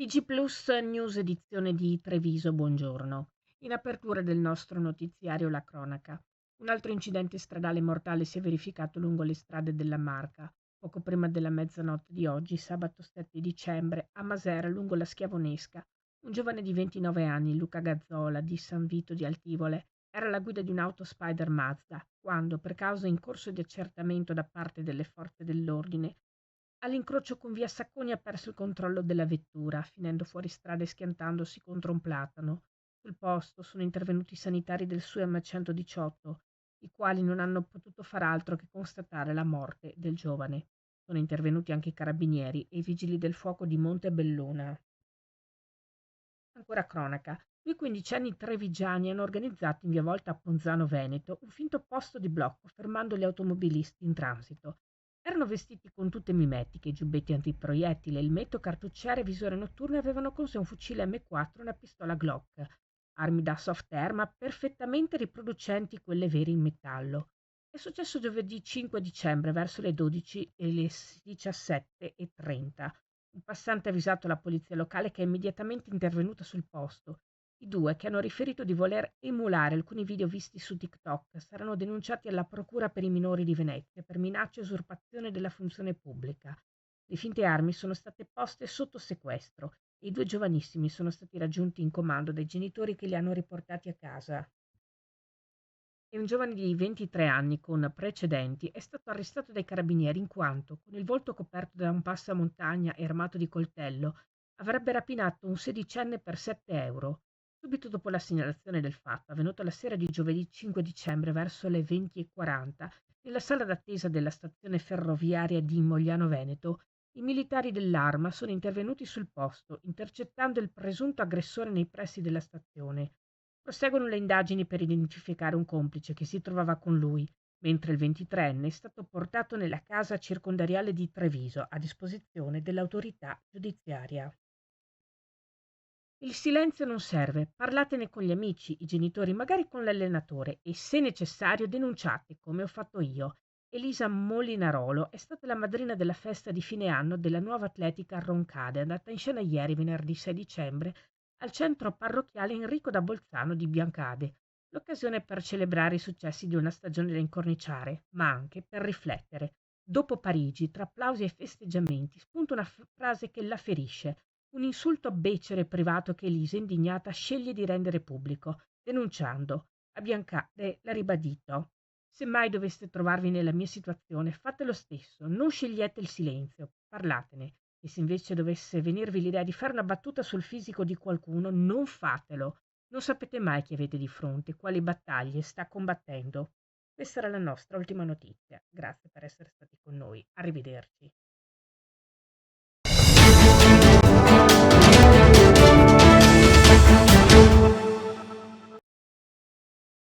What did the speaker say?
TG Plus News edizione di Treviso, buongiorno. In apertura del nostro notiziario la cronaca. Un altro incidente stradale mortale si è verificato lungo le strade della Marca, poco prima della mezzanotte di oggi, sabato 7 dicembre, a Masera, lungo la Schiavonesca. Un giovane di 29 anni, Luca Gazzola, di San Vito di Altivole, era alla guida di un'auto Spider Mazda, quando, per causa in corso di accertamento da parte delle forze dell'ordine, all'incrocio con via Sacconi ha perso il controllo della vettura, finendo fuori strada e schiantandosi contro un platano. Sul posto sono intervenuti i sanitari del SUEM 118, i quali non hanno potuto far altro che constatare la morte del giovane. Sono intervenuti anche i carabinieri e i vigili del fuoco di Montebelluna. Ancora cronaca. Due quindicenni trevigiani hanno organizzato in via Volta a Ponzano Veneto un finto posto di blocco fermando gli automobilisti in transito. Erano vestiti con tute mimetiche, giubbetti antiproiettile, elmetto, cartucciere e visore notturno e avevano con sé un fucile M4 e una pistola Glock, armi da soft air ma perfettamente riproducenti quelle vere in metallo. È successo giovedì 5 dicembre verso le 12 e le 17:30. Un passante ha avvisato la polizia locale che è immediatamente intervenuta sul posto. I due, che hanno riferito di voler emulare alcuni video visti su TikTok, saranno denunciati alla Procura per i minori di Venezia per minaccia e usurpazione della funzione pubblica. Le finte armi sono state poste sotto sequestro e i due giovanissimi sono stati raggiunti in comando dai genitori che li hanno riportati a casa. E un giovane di 23 anni con precedenti è stato arrestato dai carabinieri in quanto, con il volto coperto da un passamontagna e armato di coltello, avrebbe rapinato un sedicenne per 7 euro. Subito dopo la segnalazione del fatto, avvenuta la sera di giovedì 5 dicembre verso le 20:40, nella sala d'attesa della stazione ferroviaria di Mogliano Veneto, i militari dell'Arma sono intervenuti sul posto, intercettando il presunto aggressore nei pressi della stazione. Proseguono le indagini per identificare un complice che si trovava con lui, mentre il 23enne è stato portato nella casa circondariale di Treviso a disposizione dell'autorità giudiziaria. Il silenzio non serve, parlatene con gli amici, i genitori, magari con l'allenatore e se necessario denunciate, come ho fatto io. Elisa Molinarolo è stata la madrina della festa di fine anno della nuova atletica Roncade, andata in scena ieri, venerdì 6 dicembre, al centro parrocchiale Enrico da Bolzano di Biancade. L'occasione per celebrare i successi di una stagione da incorniciare, ma anche per riflettere. Dopo Parigi, tra applausi e festeggiamenti, spunta una frase che la ferisce. Un insulto becero e privato che Elisa, indignata, sceglie di rendere pubblico, denunciando. A Biancade l'ha ribadito. Se mai doveste trovarvi nella mia situazione, fate lo stesso, non scegliete il silenzio, parlatene. E se invece dovesse venirvi l'idea di fare una battuta sul fisico di qualcuno, non fatelo. Non sapete mai chi avete di fronte, quali battaglie sta combattendo. Questa era la nostra ultima notizia. Grazie per essere stati con noi. Arrivederci.